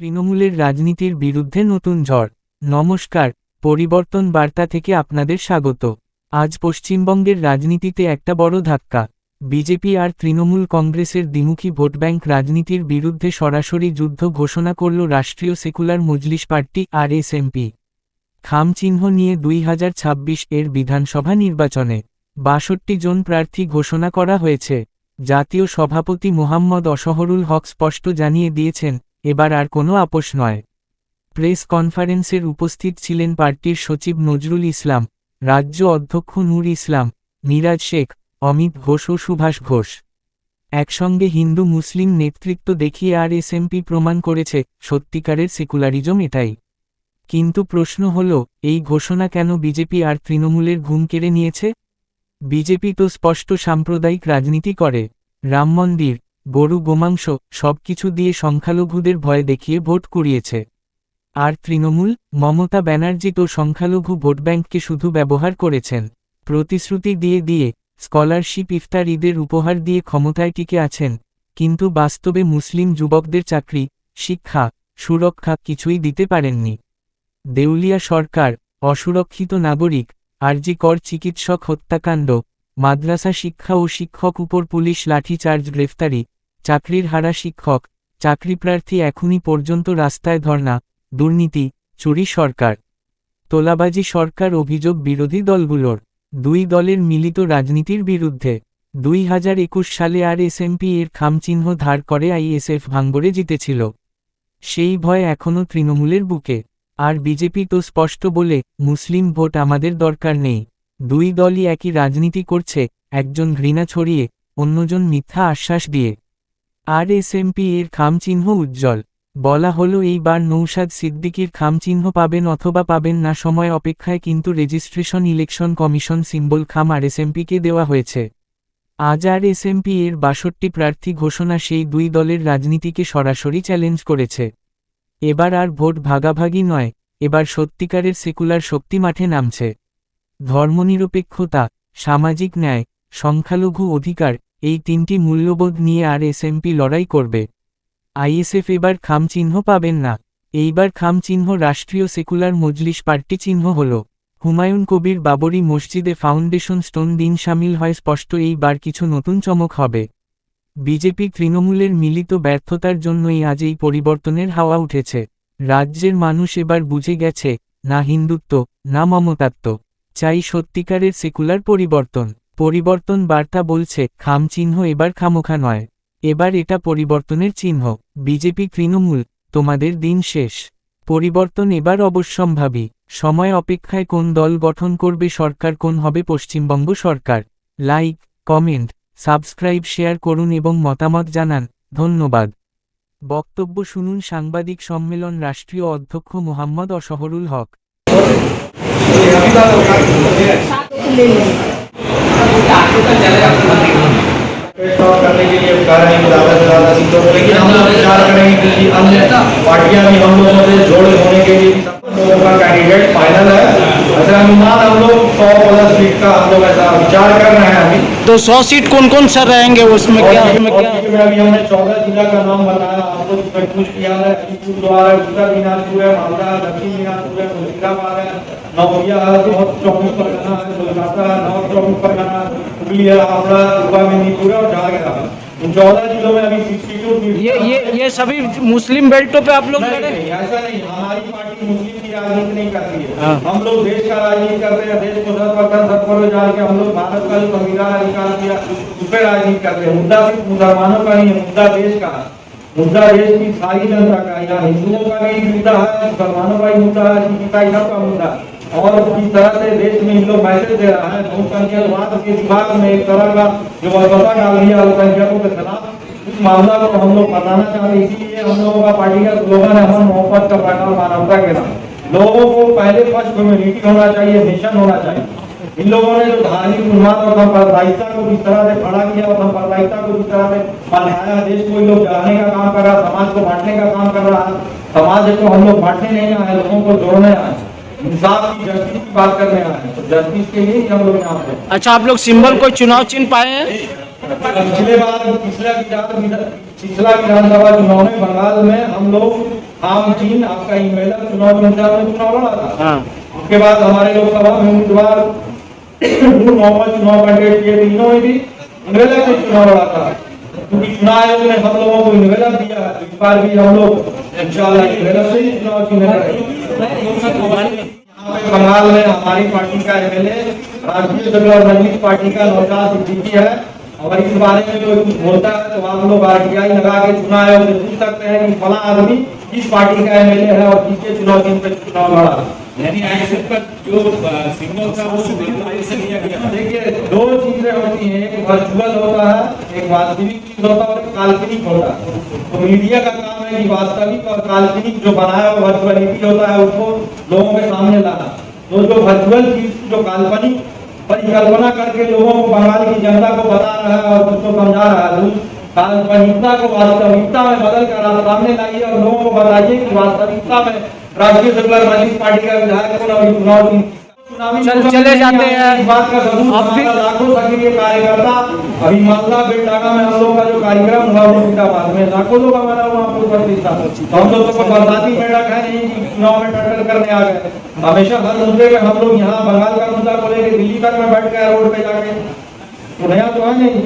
তৃণমূলের রাজনীতির বিরুদ্ধে নতুন ঝড়। নমস্কার, পরিবর্তন বার্তা থেকে আপনাদের স্বাগত। আজ পশ্চিমবঙ্গের রাজনীতিতে একটা বড় ধাক্কা। বিজেপি আর তৃণমূল কংগ্রেসের দ্বিমুখী ভোটব্যাংক রাজনীতির বিরুদ্ধে সরাসরি যুদ্ধ ঘোষণা করল রাষ্ট্রীয় সেকুলার মজলিস পার্টি আরএসএমপি। খাম চিহ্ন নিয়ে 2026 এর বিধানসভা নির্বাচনে 62 জন প্রার্থী ঘোষণা করা হয়েছে। জাতীয় সভাপতি মোহাম্মদ অসহরুল হক স্পষ্ট জানিয়ে দিয়েছেন, এবার আর কোনো আপোষ নয়। প্রেস কনফারেন্সের উপস্থিত ছিলেন পার্টির সচিব নজরুল ইসলাম, রাজ্য অধ্যক্ষ নূর ইসলাম, মিরাজ শেখ, অমিত ঘোষ ও সুভাষ ঘোষ। একসঙ্গে হিন্দু মুসলিম নেতৃত্ব দেখিয়ে আরএসএমপি প্রমাণ করেছে সত্যিকারের সেকুলারিজম এটাই। কিন্তু প্রশ্ন হল, এই ঘোষণা কেন বিজেপি আর তৃণমূলের ঘুম কেড়ে নিয়েছে? বিজেপি তো স্পষ্ট সাম্প্রদায়িক রাজনীতি করে, রাম মন্দির, গরু গোমাংস সবকিছু দিয়ে সংখ্যালঘুদের ভয় দেখিয়ে ভোট কুড়িয়েছে। আর তৃণমূল, মমতা ব্যানার্জি তো সংখ্যালঘু ভোটব্যাংককে শুধু ব্যবহার করেছেন, প্রতিশ্রুতি দিয়ে দিয়ে, স্কলারশিপ ইফতার ঈদের উপহার দিয়ে ক্ষমতায় টিকে আছেন, কিন্তু বাস্তবে মুসলিম যুবকদের চাকরি, শিক্ষা, সুরক্ষা কিছুই দিতে পারেননি। দেউলিয়া সরকার, অসুরক্ষিত নাগরিক, আরজি কর চিকিৎসক হত্যাকাণ্ড, মাদ্রাসা শিক্ষা ও শিক্ষক উপর পুলিশ লাঠিচার্জ গ্রেফতারি, চাকরির হারা শিক্ষক, চাকরিপ্রার্থী এখনই পর্যন্ত রাস্তায় ধর্না, দুর্নীতি, চুরি সরকার, তোলাবাজি সরকার অভিযোগ বিরোধী দলগুলোর। দুই দলের মিলিত রাজনীতির বিরুদ্ধে 2021 সালে আরএসএমপি এর খামচিহ্ন ধার করে আইএসএফ ভাঙড়ে জিতেছিল। সেই ভয় এখনও তৃণমূলের বুকে। আর বিজেপি তো স্পষ্ট বলে, মুসলিম ভোট আমাদের দরকার নেই। দুই দলই একই রাজনীতি করছে, একজন ঘৃণা ছড়িয়ে, অন্যজন মিথ্যা আশ্বাস দিয়ে। আরএসএমপি এর খামচিহ্ন উজ্জ্বল। বলা হলো এইবার নৌশাদ সিদ্দিকীর খামচিহ্ন পাবেন অথবা পাবেন না, সময় অপেক্ষায়, কিন্তু রেজিস্ট্রেশন ইলেকশন কমিশন সিম্বল খাম আরএসএমপিকে দেওয়া হয়েছে। আজ আরএসএমপি এর 62 প্রার্থী ঘোষণা সেই দুই দলের রাজনীতিকে সরাসরি চ্যালেঞ্জ করেছে। এবার আর ভোট ভাগাভাগি নয়, এবার সত্যিকারের সেকুলার শক্তি মাঠে নামছে। ধর্মনিরপেক্ষতা, সামাজিক ন্যায়, সংখ্যালঘু অধিকার, এই তিনটি মূল্যবোধ নিয়ে আরএসএমপি লড়াই করবে। আইএসএফ এবার খামচিহ্ন পাবেন না। এইবার খামচিহ্ন রাষ্ট্রীয় সেকুলার মজলিস পার্টি চিহ্ন হল। হুমায়ুন কবির বাবরি মসজিদে ফাউন্ডেশন স্টোন দিন সামিল হয় স্পষ্ট, এইবার কিছু নতুন চমক হবে। বিজেপি তৃণমূলের মিলিত ব্যর্থতার জন্যই আজ এই পরিবর্তনের হাওয়া উঠেছে। রাজ্যের মানুষ এবার বুঝে গেছে, না হিন্দুত্ব, না মমতাত্ব, চাই সত্যিকারের সেকুলার পরিবর্তন। পরিবর্তন বার্তা বলছে, খামচিহ্ন এবার খামোখা নয়, এবার এটা পরিবর্তনের চিহ্ন। বিজেপি তৃণমূল, তোমাদের দিন শেষ। পরিবর্তন এবার অবশ্যম্ভাবী। সময় অপেক্ষায় কোন দল গঠন করবে সরকার, কোন হবে পশ্চিমবঙ্গ সরকার। লাইক, কমেন্ট, সাবস্ক্রাইব, শেয়ার করুন এবং মতামত জানান। ধন্যবাদ। বক্তব্য শুনুন সাংবাদিক সম্মেলন রাষ্ট্রীয় অধ্যক্ষ মোহাম্মদ অসহরুল হক। करने के लिए कह रहे हैं कि ज़्यादा से ज़्यादा सीटों को, लेकिन हम लोग विचार करेंगे कि अन्य पार्टियां भी हम लोगों से जोड़ होने के लिए लोगों का कैंडिडेट फाइनल है। ऐसा अनुमान हम लोग 100+ सीट का हम लोग ऐसा विचार कर रहे हैं अभी। तो 100 सीट कौन कौन सा रहेंगे उसमें, क्या अभी हमने 14 जिला का नाम बताया, आपको कुछ किया है, अलीपुरद्वार है, उत्तर दिनाजपुर है, मालदा है, दक्षिण दिनाजपुर है, मुर्शिदाबाद है, नौबिया है, 24 परगना है, कोलकाता है, 24 परगना, हुगली है, हावड़ा, पूर्वा मेदिनीपुर और झारखंड है। इन 14 जिलों में अभी 62 सीट। ये सभी मुस्लिम बेल्टों पे आप लोग लड़े? ऐसा नहीं, हमारी पार्टी मुस्लिम की राजनीति नहीं करती है। हम लोग देश का राजनीति करते हैं, देश को सत्वर जान के हम लोग भारत का जो संविधान अधिकार दिया उस पर राजनीति करते हैं। मुद्दा सिर्फ मुसलमानों का नहीं है, मुद्दा देश का है, मुद्दा देश की सारी जनता का। यहाँ हिंदुओं का भी मुद्दा है, मुसलमानों का भी मुद्दा है, ईसाई सबका मुद्दा है। और इस तरह से देश में इन लोग मैसेज दे रहा है, बहुसंख्यकवाद के दिमाग में एक तरह का जो वसवसा डाल दिया अल्पसंख्यकों के खिलाफ, इस मामला को हम लोग बताना चाहते हैं। इसीलिए हम लोगों का पार्टी का स्लोगन है, अमन मोहब्बत का पैगाम मानवता के नाम। लोगों को पहले फर्स्ट ह्यूमैनिटी होना चाहिए, मिशन होना चाहिए। इन लोगों ने जो धार्मिक उन्माद और सांप्रदायिकता को जिस तरह से खड़ा किया और सांप्रदायिकता को जिस तरह से बढ़ाया, देश को इन लोग जलाने का काम कर रहा, समाज को बांटने का काम कर रहा है। समाज को हम लोग बांटने नहीं आए, लोगों को जोड़ने आए। इंसाफ की, जस्टिस की बात करने आए हैं। तो जस्टिस के लिए ही हम लोग यहाँ पे हैं। अच्छा, आप लोग सिंबल कोई चुनाव चिन्ह पाए हैं? पिछला विधानसभा चुनाव में बंगाल में हम लोग आम चीन आपका ईमेल चुनाव में चुनाव लड़ा था। हाँ। उसके बाद हमारे लोकसभा में उम्मीदवार मोहम्मद चुनाव कैंडिडेट किए, तीनों ही भी इंग्रेला से चुनाव लड़ा था, क्योंकि चुनाव आयोग ने हम लोगों को इंग्रेला दिया। इस बार भी हम लोग इंशाल्लाह इंग्रेला से ही चुनाव जीतने वाले हैं। बंगाल में हमारी पार्टी का एमएलए राष्ट्रीय सेकुलर मजलिस पार्टी का नौशाद सिद्दीकी है, और इस बारे में जो कुछ बोलता है तो आप लोग आरटीआई लगा के चुनाव आयोग से पूछ सकते हैं कि फला आदमी किस पार्टी का एमएलए है और किसके चुनाव चिन्ह पे चुनाव लड़ा। यानी आईएसएफ का जो सिग्नल था वो से लिया गया। देखिए, दो चीजें होती हैं, एक वर्चुअल होता है, एक वास्तविक चीज होता है और एक काल्पनिक होता है। तो मीडिया का काम है कि वास्तविक और काल्पनिक जो बनाया हुआ वर्चुअलिटी होता है उसको लोगों के सामने लाना। तो जो वर्चुअल चीज, जो काल्पनिक परिकल्पना करके लोगों को, बंगाल की जनता को बता रहा है और उसको समझा रहा है, काल्पनिकता को वास्तविकता में बदल कर आप सामने लाइए और लोगों को बताइए कि वास्तविकता में राष्ट्रीय सेकुलर मजलिस पार्टी का विधायक को अभी चले जाते हैं। इस बात का सबूत हमारा लाखों सक्रिय कार्यकर्ता अभी मालदा बेलडांगा में हम लोग का जो कार्यक्रम हुआ मुर्शिदाबाद में लाखों लोग हमारा वहाँ पर उपस्थित था। तो हम लोग तो बरसाती मेढक है नहीं कि चुनाव में टक्कर करने आ गए। हमेशा हर मुद्दे में हम लोग यहाँ बंगाल का मुद्दा को लेकर दिल्ली तक में बैठ गए रोड पे जाके, तो नया तो है नहीं।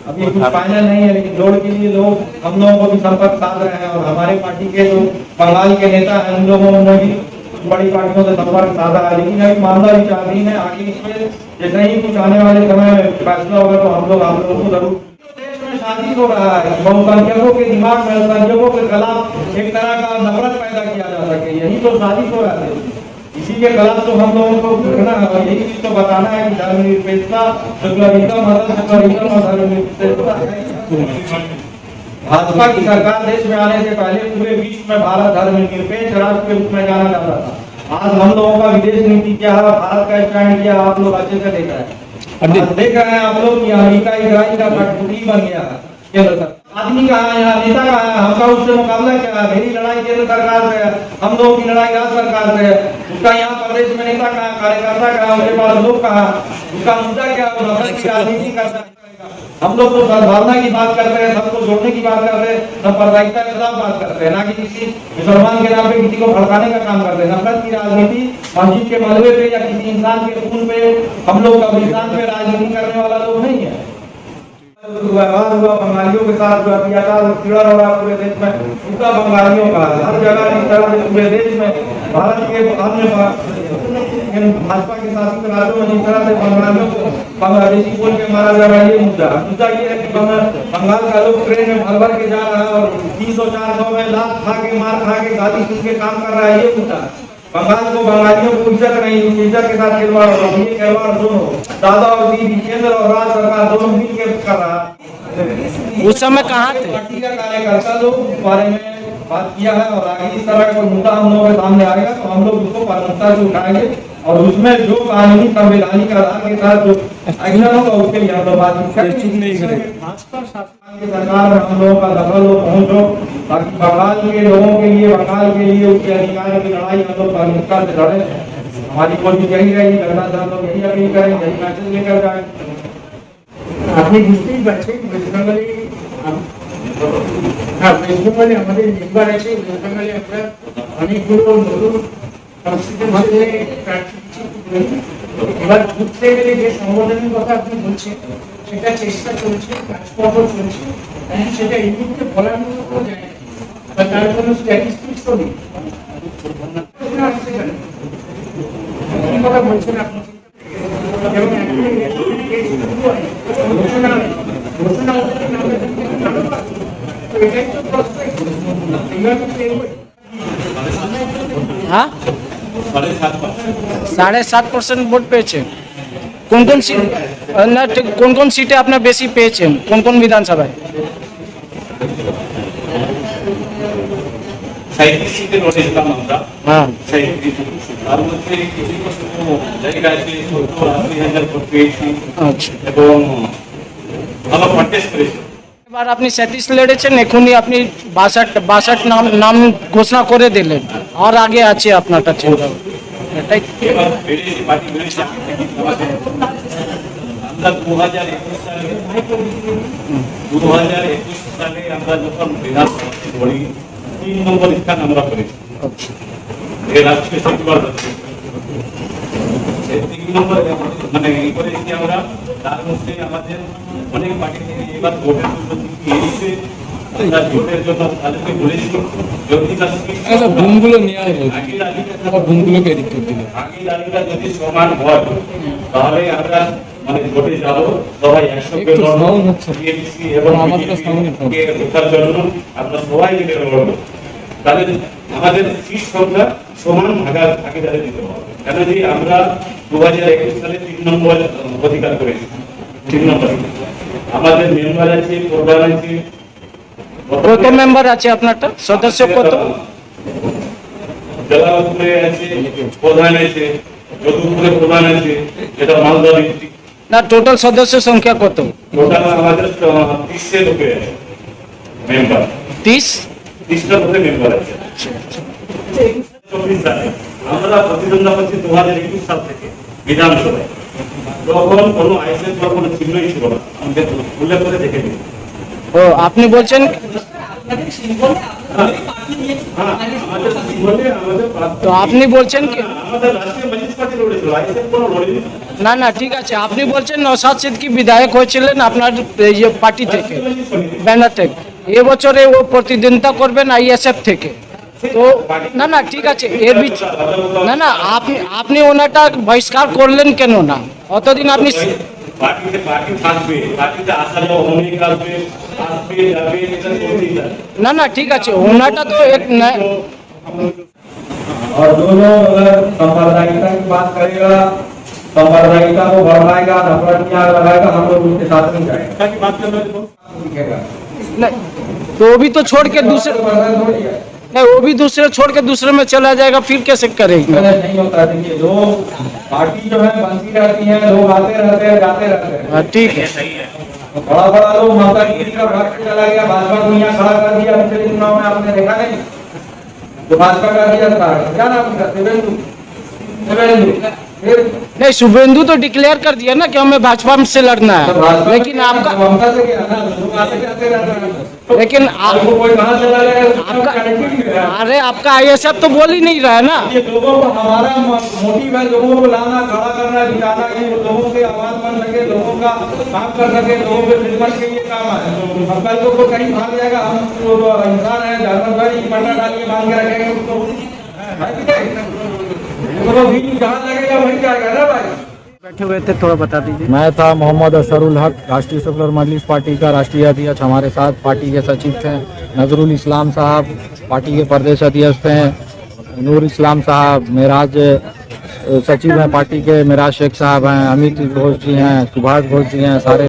अभी कुछ फाइनल नहीं है, लेकिन जोड़ के लिए लोग हम लोगों को भी संपर्क साध रहे हैं, और हमारे पार्टी के जो बंगाल के नेता हैं उन लोगों ने भी बड़ी पार्टियों से संपर्क साधा है। लेकिन अभी मामला विचाराधीन है, आगे इसमें जैसे ही कुछ आने वाले समय में फैसला होगा तो हम लोग आप लोगों को जरूर। देश में शादी हो रहा है, बहुसंख्यकों के दिमाग में अल्पसंख्यकों के खिलाफ एक तरह का नफरत पैदा किया जा सके, यही तो साजिश हो रहा है। इसी के खिलाफ तो हम लोगों को करना है और यही चीज तो बताना है कि धर्मनिरपेक्षता, सेकुलरिज्म और धर्मनिरपेक्षता। भाजपा की सरकार देश में आने से पहले पूरे विश्व में भारत धर्मनिरपेक्ष राष्ट्र के रूप में जाना जाता था। आज हम लोगों का विदेश नीति क्या है, भारत का स्टैंड क्या है, आप लोग अच्छे से देख रहे हैं। देख रहे हैं आप लोग कि अमेरिका इजराइल का कठपुतली बन गया है केंद्र सरकार। आदमी कहाँ है यहाँ, नेता कहाँ है, हमका उससे मुकाबला क्या है? मेरी लड़ाई केंद्र सरकार से है, हम लोगों की लड़ाई राज्य सरकार से है। उसका यहाँ प्रदेश में नेता कहाँ, कार्यकर्ता कहाँ, उसके पास लोग कहाँ, उसका मुद्दा क्या है? नफरत की राजनीति करता है। हम लोग तो सद्भावना की बात करते हैं, सबको जोड़ने की बात करते हैं, सांप्रदायिकता के खिलाफ बात करते हैं, ना कि किसी मुसलमान के नाम पे किसी को भड़काने का काम करते हैं। नफरत की राजनीति मस्जिद के मलबे पे या किसी इंसान के खून पे, हम लोग का इंसान पे राजनीति करने वाला लोग नहीं है। व्यवहार हुआ बंगालियों के साथ, जो अत्याचार उत्पीड़न हो रहा पूरे देश में, उसका बंगालियों का हर जगह इस तरह से पूरे देश में, भारत के अन्य भाजपा के शासित राज्यों में जिस तरह से बंगालियों को बांग्लादेशी बोल के मारा जा रहा है, ये मुद्दा ये है कि बंगाल का लोग ट्रेन में भर भर के जा रहा है और 300-400 में लात खा के, मार खा के, गाली सुन के काम कर रहा है, ये मुद्दा। बंगाल को, बंगालियों को इज्जत नहीं, इज्जत के साथ खिलवाड़ हो रहा है। ये खिलवाड़ दोनों दादा और दीदी, केंद्र और राज्य सरकार दोनों मिलकर कर रहा है। उस समय कहाँ थे? पार्टी का कार्यकर्ता लोग इस बारे में बात किया है, और आगे इस तरह का मुद्दा हम लोगों के सामने आएगा तो हम लोग उसको प्राथमिकता से उठाएंगे, और उसमें जो कानूनी संवैधानिक आधार के साथ जो एक्शन होगा उसके लिए हम लोग बातचीत करेंगे। सरकार में हम लोगों का दखल हो, पहुंच हो, ताकि बंगाल के लोगों के लिए, बंगाल के लिए उसके अधिकारों की लड़ाई हम लोग प्राथमिकता से लड़े। हमारी कोशिश यही रहेगी, लगना हम लोग यही अपील करेंगे, यही मैसेज लेकर जाएंगे। আপনি বুঝতেই পারছেন ওয়েস্ট বেঙ্গলে ওয়েস্ট বেঙ্গলে আমাদের মেম্বার আছে। ওয়েস্ট বেঙ্গলে আমরা অনেকগুলো নতুন সংস্কৃতির মধ্যে প্রার্থী দিচ্ছি। এবার ঘুরতে গেলে যে সংগঠনের কথা আপনি বলছেন সেটা চেষ্টা চলছে, কাজকর্ম চলছে, কিন্তু সেটা এই মুহূর্তে বলার মতো যায় না, বা তার কোনো স্ট্যাটিস্টিক্সও নেই। কি কথা বলছেন আপনি? এবং हाँ 7.5% ভোট পেয়েছেন। কোন কোন সিট না ঠিক কোন কোন সিটে আপনার বেশি পেয়েছেন, কোন কোন বিধানসভায়? 37 সিটের অনেকটাম আমরা। হ্যাঁ 37 তার মধ্যে কিছু কিছু জায়গা আছে 70,000 ভোট পেয়েছি। আচ্ছা, এবং ভালো কন্টেস্ট করেছি। এবার আপনি 37 লড়েছেন, এখনই আপনি 62 নাম ঘোষণা করে দিলেন, আর আগে আছে আপনারটা চিন্তা, এটাই এবার বেড়েছে, পার্টি বেড়েছে। আমরা 2021 সালে আমরা যখন বিধানসভাতে পড়ি 3 নম্বর স্থান আমরা করেছি। এর আজকে সেটিবার হচ্ছে 3 নম্বর মানে এই করেছি আমরা। তার মধ্যে আমাদের অনেক পার্টি থেকে এবার ভোটের জন্য এসেছে, আমরা ভোটের জন্য তাদেরকে বলেছি যদি ভুমগুলো নিয়ে আসবো, আগে ভুমগুলোকে এদিক করে দিল। আগে দাঁড়িয়ে যদি সমান হয় তাহলে আমরা মানে ভোটে যাব সবাই 100 একটু sound হচ্ছে। টিএমসি এবং আমাদেরও sound হচ্ছে। কে রক্ষার জন্য আমরা সবাই মিলে লড়ব। তাহলে আমাদের সিট সংখ্যা সমান ভাগিদারি দিতে হবে। কেন যে আমরা 2021 সালে 3 নম্বর অধিকার করেছি। 3 নম্বর আমাদের মেম্বার আছে, প্রধান আছে। কত মেম্বার আছে আপনারটা, সদস্য কত? জলাপুরে আছে, প্রধান আছে, যদুপুরে প্রধান আছে, এটা মালদা ডিস্ট্রিক্ট। না, টোটাল সদস্য সংখ্যা কত? টোটাল আমাদের 30 লোকে আছে মেম্বার, 30টা লোকে মেম্বার আছে। 24 সালে আমরা প্রতিদ্বন্দ্বিতা করছি 2021 সাল থেকে বিধানসভায়। তখন কোনো আইসেন্স বা কোনো চিহ্নই ছিল না, আমাদের উল্লেখ করে দেখে নিন। ও আপনি বলছেন হ্যাঁ, আমাদের জীবনে আমাদের তো আপনি বলছেন কি আমাদের রাষ্ট্রীয় মজলিস পার্টি লড়েছিল, আইসেন্স কোনো লড়েনি। না ঠিক আছে, আপনি বলছেন নওশাদ সিদ্দিকী বিধায়ক হয়েছিলেন আপনার এই যে পার্টি থেকে, ব্যানার থেকে, এবছরে ও প্রতিদ্বন্দ্বিতা করবেন আইএসএফ থেকে। তো না ঠিক আছে, এর না আপনি ওনাটা বহিষ্কার করলেন কেন না? অতদিন আপনি পার্টি থাকবে, পার্টিতে আসার অনেক আসবে, যাবে, এটা করতেই থাকবে। না ঠিক আছে, ওনাটা তো এক और दोनों अगर सांप्रदायिकता की बात करेगा, सांप्रदायिकता को बढ़ाएगा, नफरत की आग लगाएगा, हम लोग उसके साथ नहीं जाएंगे। की बात कर रहे हो दिखेगा नहीं, तो वो भी तो छोड़ के दूसरे नहीं, वो भी दूसरे छोड़ के दूसरे में चला जाएगा, फिर कैसे करेगी? नहीं होता। देखिए दो पार्टी जो है बनती रहती है, लोग आते रहते हैं, जाते रहते हैं। हाँ ठीक है, बड़ा बड़ा लोग ममता दीदी का भाग से चला गया, भाजपा को यहाँ खड़ा कर दिया। पिछले चुनाव में आपने देखा नहीं, जो भाजपा का दिया था क्या नाम था, देवेंदु। फिर नहीं शुभेंदु तो डिक्लेयर कर दिया ना कि हमें भाजपा से लड़ना तो है, भाजपा लेकिन में आपका ममता से क्या ना, लोग आते जाते रहते हैं। लेकिन आपको कोई कहाँ चला गया आपका गारंटी नहीं है। अरे आपका आईएसएफ तो बोल ही नहीं रहा है ना। ये लोगों को हमारा मोटिव है, लोगों को लाना, खड़ा करना, जिताना, ये लोगों के आवाज बन सके, लोगों का काम कर सके, लोगों के खिदमत के ये काम है। अब कल को कोई कहीं भाग जाएगा, हम तो इंसान है, जानवर भाई पट्टा डाल के बांध के रखेंगे उसको, तो भी जहाँ लगेगा वहीं जाएगा ना भाई। बैठे हुए थे, थोड़ा बता दीजिए। मैं था मोहम्मद अशरुल हक, राष्ट्रीय सेकुलर मजलिस पार्टी का राष्ट्रीय अध्यक्ष। हमारे साथ पार्टी के सचिव थे नजरुल इस्लाम साहब, पार्टी के प्रदेश अध्यक्ष थे नूर इस्लाम साहब, मेराज सचिव हैं पार्टी के, मेराज शेख साहब हैं, अमित घोष जी हैं, सुभाष घोष जी हैं, सारे